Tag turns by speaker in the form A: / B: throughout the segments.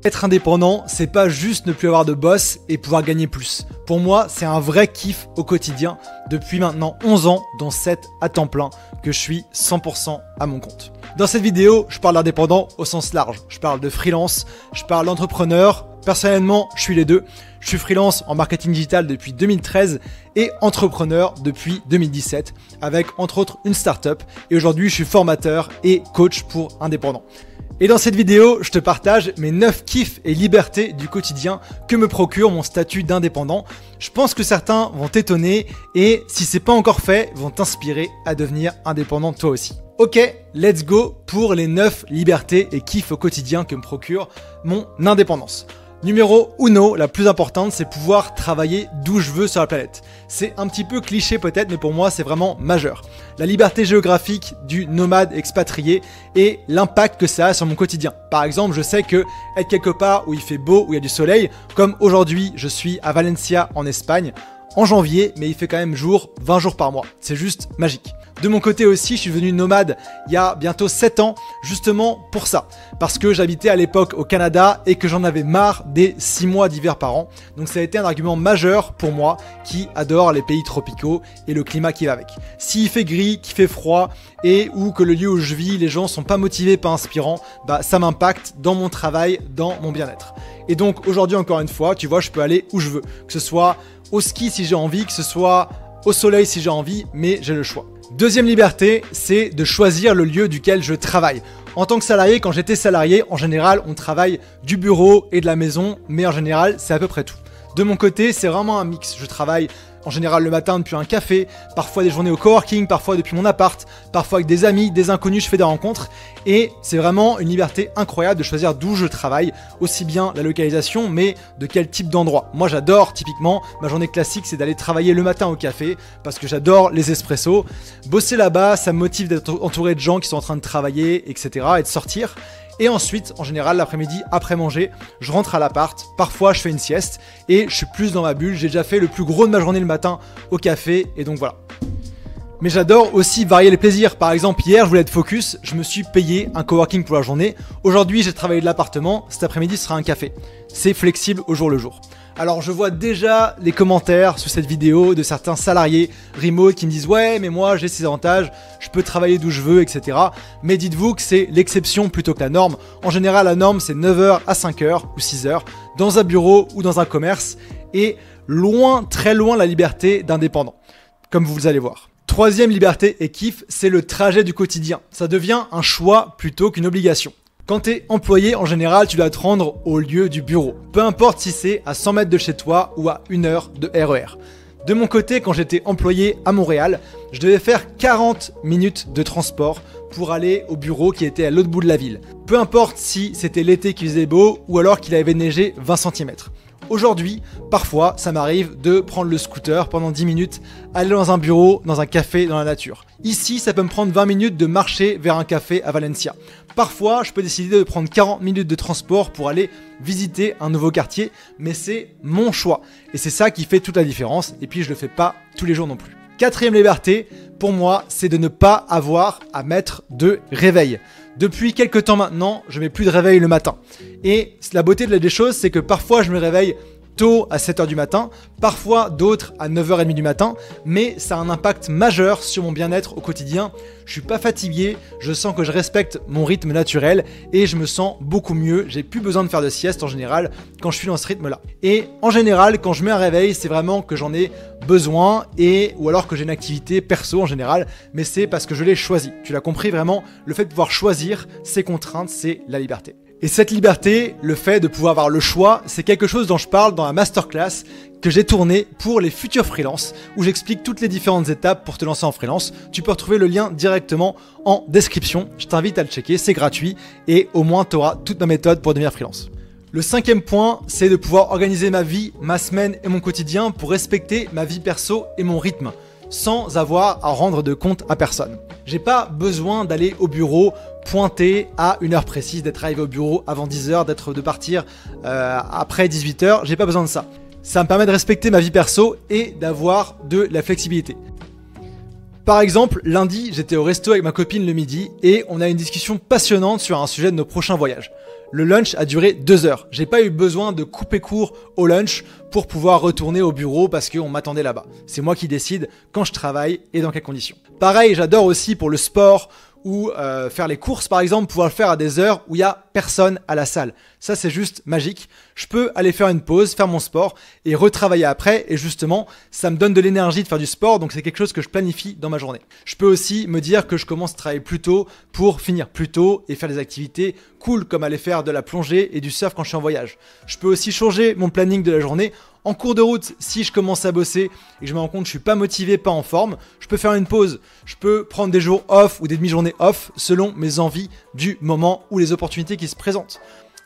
A: Être indépendant, c'est pas juste ne plus avoir de boss et pouvoir gagner plus. Pour moi, c'est un vrai kiff au quotidien depuis maintenant 11 ans, dont 7 à temps plein, que je suis 100% à mon compte. Dans cette vidéo, je parle d'indépendant au sens large. Je parle de freelance, je parle d'entrepreneur. Personnellement, je suis les deux. Je suis freelance en marketing digital depuis 2013 et entrepreneur depuis 2017 avec entre autres une startup. Et aujourd'hui, je suis formateur et coach pour indépendants. Et dans cette vidéo, je te partage mes 9 kiffs et libertés du quotidien que me procure mon statut d'indépendant. Je pense que certains vont t'étonner et si c'est pas encore fait, vont t'inspirer à devenir indépendant toi aussi. Ok, let's go pour les 9 libertés et kiffs au quotidien que me procure mon indépendance. Numéro 1, la plus importante, c'est pouvoir travailler d'où je veux sur la planète. C'est un petit peu cliché peut-être, mais pour moi, c'est vraiment majeur. La liberté géographique du nomade expatrié et l'impact que ça a sur mon quotidien. Par exemple, je sais que être quelque part où il fait beau, où il y a du soleil, comme aujourd'hui, je suis à Valencia en Espagne, en janvier, mais il fait quand même jour, 20 jours par mois. C'est juste magique. De mon côté aussi, je suis devenu nomade il y a bientôt 7 ans, justement pour ça. Parce que j'habitais à l'époque au Canada et que j'en avais marre des 6 mois d'hiver par an. Donc ça a été un argument majeur pour moi qui adore les pays tropicaux et le climat qui va avec. S'il fait gris, qu'il fait froid et ou que le lieu où je vis, les gens sont pas motivés, pas inspirants, bah ça m'impacte dans mon travail, dans mon bien-être. Et donc aujourd'hui encore une fois, tu vois, je peux aller où je veux. Que ce soit au ski si j'ai envie, que ce soit au soleil si j'ai envie, mais j'ai le choix. Deuxième liberté, c'est de choisir le lieu duquel je travaille. En tant que salarié, quand j'étais salarié, en général, on travaille du bureau et de la maison, mais en général, c'est à peu près tout. De mon côté, c'est vraiment un mix. Je travaille en général le matin depuis un café, parfois des journées au coworking, parfois depuis mon appart, parfois avec des amis, des inconnus, je fais des rencontres. Et c'est vraiment une liberté incroyable de choisir d'où je travaille, aussi bien la localisation, mais de quel type d'endroit. Moi j'adore, typiquement, ma journée classique c'est d'aller travailler le matin au café, parce que j'adore les espressos. Bosser là-bas, ça me motive d'être entouré de gens qui sont en train de travailler, etc. et de sortir. Et ensuite, en général, l'après-midi, après manger, je rentre à l'appart, parfois je fais une sieste et je suis plus dans ma bulle, j'ai déjà fait le plus gros de ma journée le matin au café et donc voilà. Mais j'adore aussi varier les plaisirs. Par exemple, hier, je voulais être focus, je me suis payé un coworking pour la journée. Aujourd'hui, j'ai travaillé de l'appartement, cet après-midi, ce sera un café. C'est flexible au jour le jour. Alors je vois déjà les commentaires sous cette vidéo de certains salariés remote qui me disent « Ouais, mais moi j'ai ces avantages, je peux travailler d'où je veux, etc. » Mais dites-vous que c'est l'exception plutôt que la norme. En général, la norme c'est 9h à 5h ou 6h dans un bureau ou dans un commerce et loin, très loin la liberté d'indépendant, comme vous allez voir. Troisième liberté et kiff, c'est le trajet du quotidien. Ça devient un choix plutôt qu'une obligation. Quand tu es employé, en général, tu dois te rendre au lieu du bureau. Peu importe si c'est à 100 mètres de chez toi ou à 1 heure de RER. De mon côté, quand j'étais employé à Montréal, je devais faire 40 minutes de transport pour aller au bureau qui était à l'autre bout de la ville. Peu importe si c'était l'été qui faisait beau ou alors qu'il avait neigé 20 cm. Aujourd'hui, parfois, ça m'arrive de prendre le scooter pendant 10 minutes, aller dans un bureau, dans un café, dans la nature. Ici, ça peut me prendre 20 minutes de marcher vers un café à Valencia. Parfois, je peux décider de prendre 40 minutes de transport pour aller visiter un nouveau quartier, mais c'est mon choix. Et c'est ça qui fait toute la différence, et puis je le fais pas tous les jours non plus. Quatrième liberté, pour moi, c'est de ne pas avoir à mettre de réveil. Depuis quelques temps maintenant, je mets plus de réveil le matin. Et la beauté des choses, c'est que parfois je me réveille tôt à 7h du matin, parfois d'autres à 9h30 du matin, mais ça a un impact majeur sur mon bien-être au quotidien. Je suis pas fatigué, je sens que je respecte mon rythme naturel et je me sens beaucoup mieux. J'ai plus besoin de faire de sieste en général quand je suis dans ce rythme-là. Et en général, quand je mets un réveil, c'est vraiment que j'en ai besoin ou alors que j'ai une activité perso en général, mais c'est parce que je l'ai choisi. Tu l'as compris vraiment, le fait de pouvoir choisir ses contraintes, c'est la liberté. Et cette liberté, le fait de pouvoir avoir le choix, c'est quelque chose dont je parle dans la masterclass que j'ai tournée pour les futurs freelances, où j'explique toutes les différentes étapes pour te lancer en freelance. Tu peux retrouver le lien directement en description. Je t'invite à le checker, c'est gratuit et au moins tu auras toute ma méthode pour devenir freelance. Le cinquième point, c'est de pouvoir organiser ma vie, ma semaine et mon quotidien pour respecter ma vie perso et mon rythme, sans avoir à rendre de compte à personne. J'ai pas besoin d'aller au bureau pointé à une heure précise, d'être arrivé au bureau avant 10h, de partir après 18h, j'ai pas besoin de ça. Ça me permet de respecter ma vie perso et d'avoir de la flexibilité. Par exemple, lundi, j'étais au resto avec ma copine le midi et on a une discussion passionnante sur un sujet de nos prochains voyages. le lunch a duré 2 heures. J'ai pas eu besoin de couper court au lunch pour pouvoir retourner au bureau parce qu'on m'attendait là-bas. C'est moi qui décide quand je travaille et dans quelles conditions. Pareil, j'adore aussi pour le sport ou faire les courses par exemple, pouvoir le faire à des heures où il n'y a personne à la salle. Ça c'est juste magique. Je peux aller faire une pause, faire mon sport et retravailler après, et justement ça me donne de l'énergie de faire du sport, donc c'est quelque chose que je planifie dans ma journée. Je peux aussi me dire que je commence à travailler plus tôt pour finir plus tôt et faire des activités cool comme aller faire de la plongée et du surf quand je suis en voyage. Je peux aussi changer mon planning de la journée. En cours de route, si je commence à bosser et que je me rends compte que je suis pas motivé, pas en forme, je peux faire une pause. Je peux prendre des jours off ou des demi-journées off selon mes envies du moment ou les opportunités qui se présentent.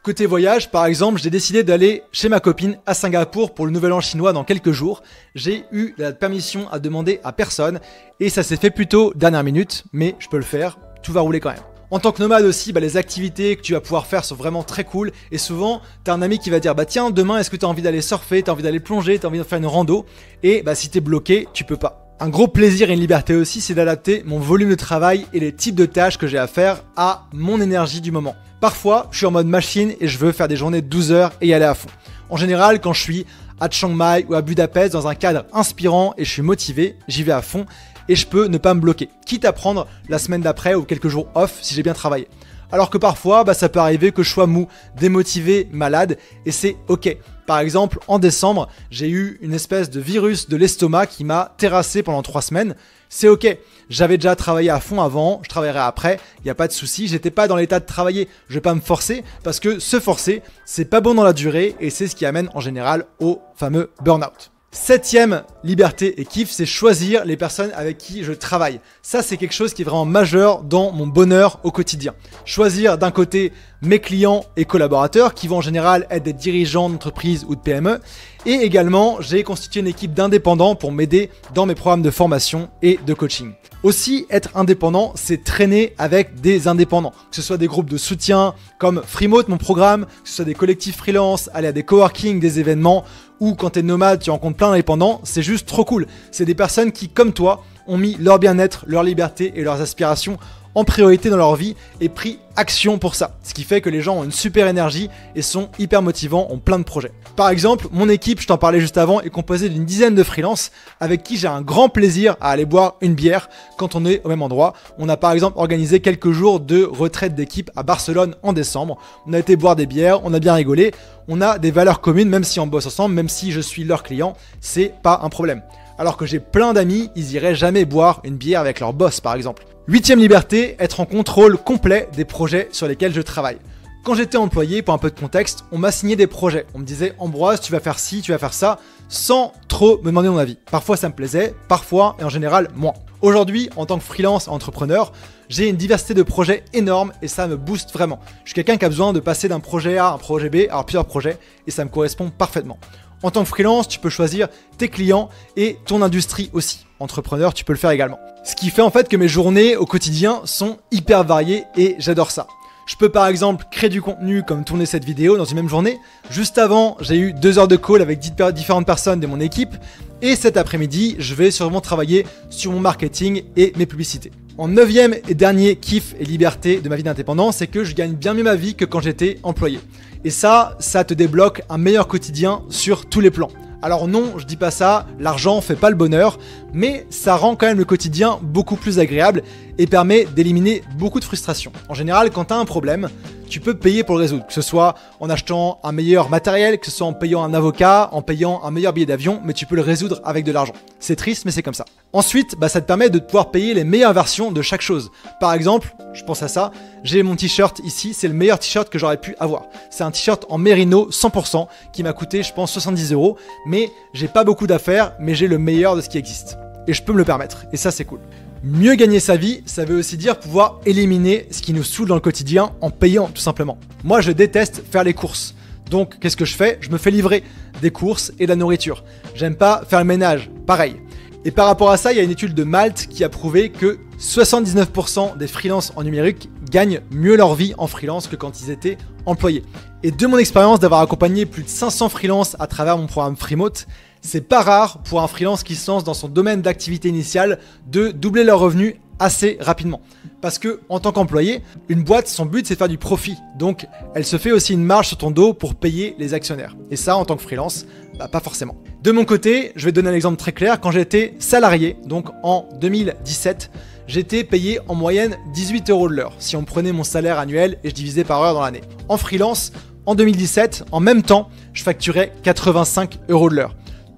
A: Côté voyage, par exemple, j'ai décidé d'aller chez ma copine à Singapour pour le Nouvel An chinois dans quelques jours. J'ai eu la permission à demander à personne et ça s'est fait plutôt dernière minute, mais je peux le faire, tout va rouler quand même. En tant que nomade aussi, les activités que tu vas pouvoir faire sont vraiment très cool. Et souvent, t'as un ami qui va dire tiens, demain, est-ce que t'as envie d'aller surfer, t'as envie d'aller plonger, t'as envie de faire une rando? Et si t'es bloqué, tu peux pas. Un gros plaisir et une liberté aussi, c'est d'adapter mon volume de travail et les types de tâches que j'ai à faire à mon énergie du moment. Parfois, je suis en mode machine et je veux faire des journées de 12 heures et y aller à fond. En général, quand je suis à Chiang Mai ou à Budapest dans un cadre inspirant et je suis motivé, j'y vais à fond. Et je peux ne pas me bloquer, quitte à prendre la semaine d'après ou quelques jours off si j'ai bien travaillé. Alors que parfois, ça peut arriver que je sois mou, démotivé, malade, et c'est ok. Par exemple, en décembre, j'ai eu une espèce de virus de l'estomac qui m'a terrassé pendant 3 semaines. C'est ok, j'avais déjà travaillé à fond avant, je travaillerai après, il n'y a pas de souci, j'étais pas dans l'état de travailler, je vais pas me forcer, parce que se forcer, c'est pas bon dans la durée, et c'est ce qui amène en général au fameux burn-out. 7e liberté et kiff, c'est choisir les personnes avec qui je travaille. Ça, c'est quelque chose qui est vraiment majeur dans mon bonheur au quotidien. Choisir d'un côté mes clients et collaborateurs qui vont en général être des dirigeants d'entreprise ou de PME. Et également, j'ai constitué une équipe d'indépendants pour m'aider dans mes programmes de formation et de coaching. Aussi, être indépendant, c'est traîner avec des indépendants. Que ce soit des groupes de soutien comme Freemote, mon programme, que ce soit des collectifs freelance, aller à des coworking, des événements, ou quand t'es nomade, tu rencontres plein d'indépendants, c'est juste trop cool. C'est des personnes qui, comme toi, ont mis leur bien-être, leur liberté et leurs aspirations en priorité dans leur vie et pris action pour ça. Ce qui fait que les gens ont une super énergie et sont hyper motivants, ont plein de projets. Par exemple, mon équipe, je t'en parlais juste avant, est composée d'une dizaine de freelances avec qui j'ai un grand plaisir à aller boire une bière quand on est au même endroit. On a par exemple organisé quelques jours de retraite d'équipe à Barcelone en décembre. On a été boire des bières, on a bien rigolé. On a des valeurs communes, même si on bosse ensemble, même si je suis leur client, c'est pas un problème. Alors que j'ai plein d'amis, ils iraient jamais boire une bière avec leur boss par exemple. 8e liberté, être en contrôle complet des projets sur lesquels je travaille. Quand j'étais employé, pour un peu de contexte, on m'a signé des projets. On me disait Ambroise, tu vas faire ci, tu vas faire ça, sans trop me demander mon avis. Parfois ça me plaisait, parfois et en général moins. Aujourd'hui, en tant que freelance entrepreneur, j'ai une diversité de projets énorme et ça me booste vraiment. Je suis quelqu'un qui a besoin de passer d'un projet A à un projet B, à plusieurs projets, et ça me correspond parfaitement. En tant que freelance, tu peux choisir tes clients et ton industrie aussi. Entrepreneur, tu peux le faire également. Ce qui fait en fait que mes journées au quotidien sont hyper variées et j'adore ça. Je peux par exemple créer du contenu comme tourner cette vidéo dans une même journée. Juste avant, j'ai eu 2 heures de call avec différentes personnes de mon équipe. Et cet après-midi, je vais sûrement travailler sur mon marketing et mes publicités. En 9e et dernier kiff et liberté de ma vie d'indépendant, c'est que je gagne bien mieux ma vie que quand j'étais employé. Et ça te débloque un meilleur quotidien sur tous les plans. Alors non, je dis pas ça, l'argent fait pas le bonheur, mais ça rend quand même le quotidien beaucoup plus agréable et permet d'éliminer beaucoup de frustration. En général, quand tu as un problème, tu peux payer pour le résoudre, que ce soit en achetant un meilleur matériel, que ce soit en payant un avocat, en payant un meilleur billet d'avion, mais tu peux le résoudre avec de l'argent. C'est triste, mais c'est comme ça. Ensuite, ça te permet de pouvoir payer les meilleures versions de chaque chose. Par exemple, je pense à ça, j'ai mon t-shirt ici, c'est le meilleur t-shirt que j'aurais pu avoir. C'est un t-shirt en mérino 100% qui m'a coûté, je pense, 70 €, mais j'ai pas beaucoup d'affaires, mais j'ai le meilleur de ce qui existe. Et je peux me le permettre, et ça c'est cool. Mieux gagner sa vie, ça veut aussi dire pouvoir éliminer ce qui nous saoule dans le quotidien en payant tout simplement. Moi je déteste faire les courses. Donc qu'est-ce que je fais? Je me fais livrer des courses et de la nourriture. J'aime pas faire le ménage, pareil. Et par rapport à ça, il y a une étude de Malte qui a prouvé que 79% des freelances en numérique gagnent mieux leur vie en freelance que quand ils étaient employés. Et de mon expérience d'avoir accompagné plus de 500 freelances à travers mon programme Freemote, c'est pas rare pour un freelance qui se lance dans son domaine d'activité initiale de doubler leurs revenus assez rapidement. Parce que en tant qu'employé, une boîte, son but c'est de faire du profit. Donc elle se fait aussi une marge sur ton dos pour payer les actionnaires. Et ça, en tant que freelance, pas forcément. De mon côté, je vais te donner un exemple très clair. Quand j'étais salarié, donc en 2017, j'étais payé en moyenne 18 € de l'heure, si on prenait mon salaire annuel et je divisais par heure dans l'année. En freelance, en 2017, en même temps, je facturais 85 € de l'heure.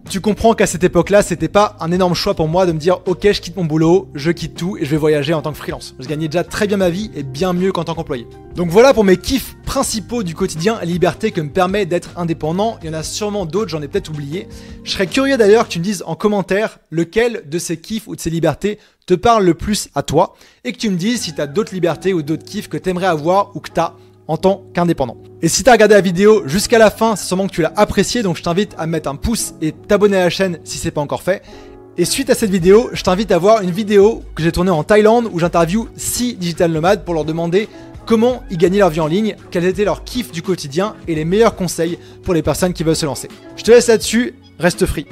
A: Tu comprends qu'à cette époque-là, c'était pas un énorme choix pour moi de me dire « Ok, je quitte mon boulot, je quitte tout et je vais voyager en tant que freelance ». Je gagnais déjà très bien ma vie et bien mieux qu'en tant qu'employé. Donc voilà pour mes kiffs principaux du quotidien, la liberté que me permet d'être indépendant. Il y en a sûrement d'autres, j'en ai peut-être oublié. Je serais curieux d'ailleurs que tu me dises en commentaire lequel de ces kiffs ou de ces libertés te parle le plus à toi et que tu me dises si tu as d'autres libertés ou d'autres kiffs que tu aimerais avoir ou que tu as en tant qu'indépendant. Et si tu as regardé la vidéo jusqu'à la fin, c'est sûrement que tu l'as apprécié, donc je t'invite à mettre un pouce et t'abonner à la chaîne si c'est pas encore fait. Et suite à cette vidéo, je t'invite à voir une vidéo que j'ai tournée en Thaïlande où j'interviewe 6 digital nomades pour leur demander comment ils gagnaient leur vie en ligne, quels étaient leurs kiffs du quotidien et les meilleurs conseils pour les personnes qui veulent se lancer. Je te laisse là-dessus, reste free.